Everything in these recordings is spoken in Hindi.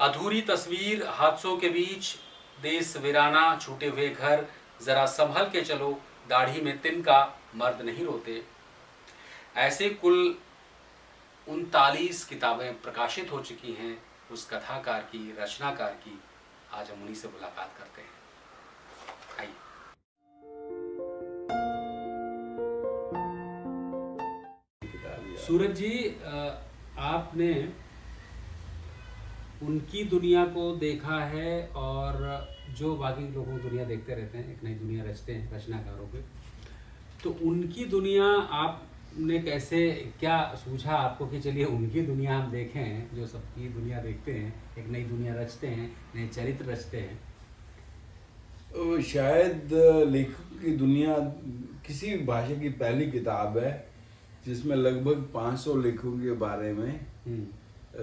अधूरी तस्वीर, हादसों के बीच देश वीराना, छूटे हुए घर, जरा संभल के चलो, दाढ़ी में तिनका, मर्द नहीं रोते। ऐसे कुल 39 किताबें प्रकाशित हो चुकी हैं उस कथाकार की, रचनाकार की। आज हम उन्हीं से मुलाकात करते हैं। आइए। सूरज जी, आपने उनकी दुनिया को देखा है और जो बाकी लोगों की दुनिया देखते रहते हैं, एक नई दुनिया रचते हैं रचनाकारों के। तो उनकी दुनिया आपने कैसे, क्या सूझा आपको कि चलिए उनकी दुनिया हम देखें, जो सबकी दुनिया देखते हैं, एक नई दुनिया रचते हैं, नए चरित्र रचते हैं? शायद लेखक की दुनिया किसी भी भाषा की पहली किताब है जिसमें लगभग 500 लेखकों के बारे में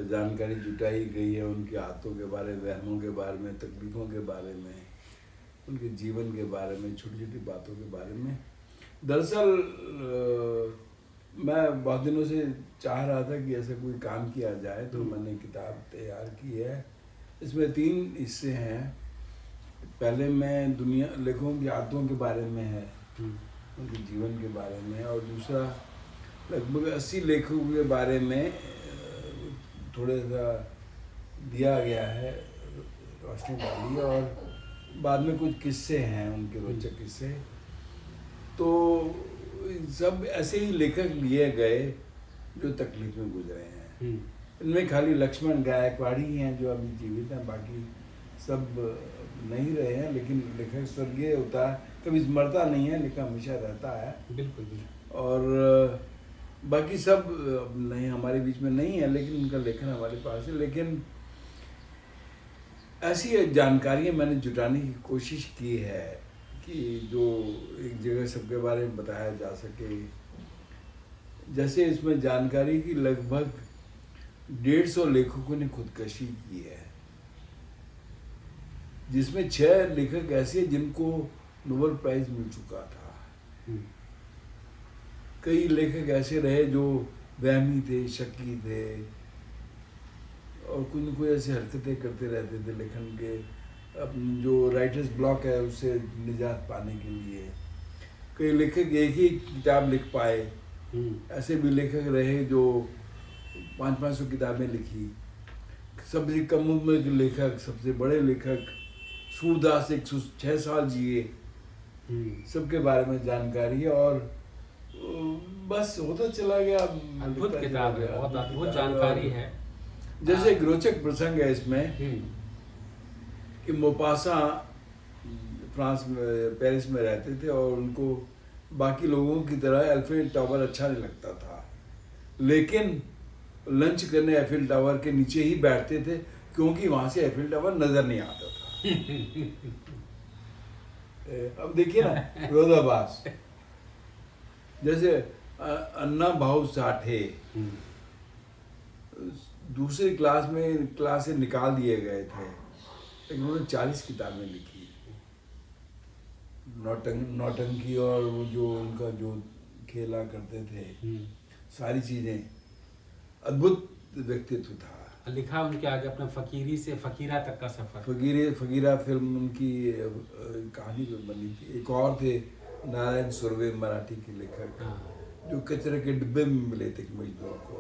जानकारी जुटाई गई है, उनके हाथों के बारे में, वहमों के बारे में, तकलीफों के बारे में, उनके जीवन के बारे में, छोटी छोटी बातों के बारे में। दरअसल मैं बहुत दिनों से चाह रहा था कि ऐसा कोई काम किया जाए, तो मैंने किताब तैयार की है। इसमें 3 हिस्से हैं। पहले मैं दुनिया लेखकों की आदतों के बारे में है, उनके जीवन के बारे में, और दूसरा लगभग 80 लेखकों के बारे में थोड़ा सा दिया गया है, रोशनी डाली, और बाद में कुछ किस्से हैं, उनके रोचक किस्से। तो सब ऐसे ही लेखक लिए गए जो तकलीफ में गुजरे हैं। इनमें खाली लक्ष्मण गायकवाड़ ही हैं जो अभी जीवित हैं, बाकी सब नहीं रहे हैं। लेकिन लेखक स्वर्गीय होता है, कभी मरता नहीं है, लेखक हमेशा रहता है। बिल्कुल बिल्कुल। और बाकी सब नहीं, हमारे बीच में नहीं है, लेकिन उनका लेखन हमारे पास है। लेकिन ऐसी जानकारियाँ मैंने जुटाने की कोशिश की है कि जो एक जगह सबके बारे में बताया जा सके। जैसे इसमें जानकारी की लगभग 150 लेखकों ने खुदकशी की है, जिसमें 6 लेखक ऐसे जिनको नोबेल प्राइज मिल चुका था। कई लेखक ऐसे रहे जो वहमी थे, शकी थे, और कोई न कोई ऐसी हरकतें करते रहते थे लेखन के, अपनी जो राइटर्स ब्लॉक है उससे निजात पाने के लिए। कई लेखक एक ही किताब लिख पाए, ऐसे भी लेखक रहे जो 500-500 किताबें लिखी। सबसे कम उम्र के लेखक, सबसे बड़े लेखक, सूरदास 106 साल जिए, सबके बारे में जानकारी है। और बस होता चला गया। अद्भुत किताब है, बहुत अद्भुत जानकारी है। जैसे एक रोचक प्रसंग है इसमें कि मोपासा फ्रांस में, पेरिस में रहते थे, और उनको बाकी लोगों की तरह एफिल टावर अच्छा नहीं लगता था, लेकिन लंच करने एफिल टावर के नीचे ही बैठते थे, क्योंकि वहां से एफिल टावर नजर नहीं आता था। अब देखिए ना, विरोधाभास। जैसे अन्ना भाऊ साठे दूसरी क्लास से निकाल दिए गए थे, लेकिन उन्होंने 40 किताबें लिखी। नौटंकी और वो जो उनका जो खेला करते थे, सारी चीजें, अद्भुत व्यक्तित्व था। लिखा उनके आगे अपना फकीरी से फकीरा तक का सफर। फकीरा फिल्म उनकी कहानी पे बनी थी। एक और थे नारायण सुर्वे, मराठी के लेखक, जो कचरे के डिब्बे में मिले थे मजदूर को,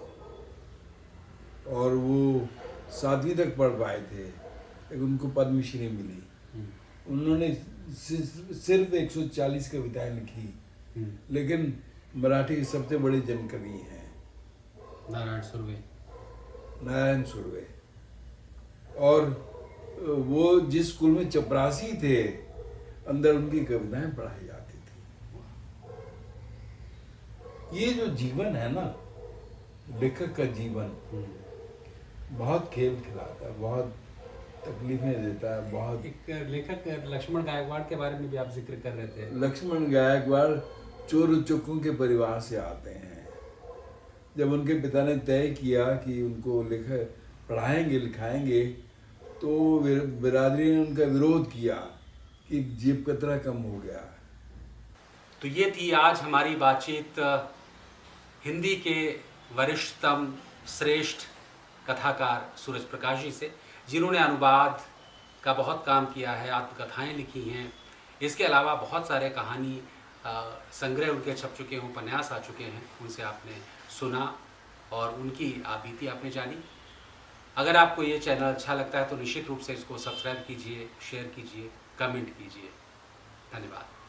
और वो 7वीं तक पढ़ पाए थे, लेकिन उनको पद्मश्री मिली। उन्होंने सिर्फ 140 कविताएं लिखी, लेकिन मराठी के सबसे बड़े जनकवि हैं नारायण सुर्वे। और वो जिस स्कूल में चपरासी थे, अंदर उनकी कविताएं पढ़ाई जाती थी। ये जो जीवन है ना, लेखक का जीवन बहुत खेल खिलाता है, बहुत तकलीफें देता है, बहुत। एक लेखक लक्ष्मण गायकवाड़ के बारे में भी आप जिक्र कर रहे थे। लक्ष्मण गायकवाड़ चोर चुक्कों के परिवार से आते हैं। जब उनके पिता ने तय किया कि उनको पढ़ाएंगे लिखाएंगे, तो बिरादरी ने उनका विरोध किया कि जेब कतरा कम हो गया। तो ये थी आज हमारी बातचीत हिंदी के वरिष्ठतम, श्रेष्ठ कथाकार सूरज प्रकाश जी से, जिन्होंने अनुवाद का बहुत काम किया है, आत्मकथाएं लिखी हैं। इसके अलावा बहुत सारे कहानी संग्रह उनके छप चुके हैं, उपन्यास आ चुके हैं, उनसे आपने सुना और उनकी बीती आपने जानी। अगर आपको ये चैनल अच्छा लगता है तो निश्चित रूप से इसको सब्सक्राइब कीजिए, शेयर कीजिए, कमेंट कीजिए। धन्यवाद।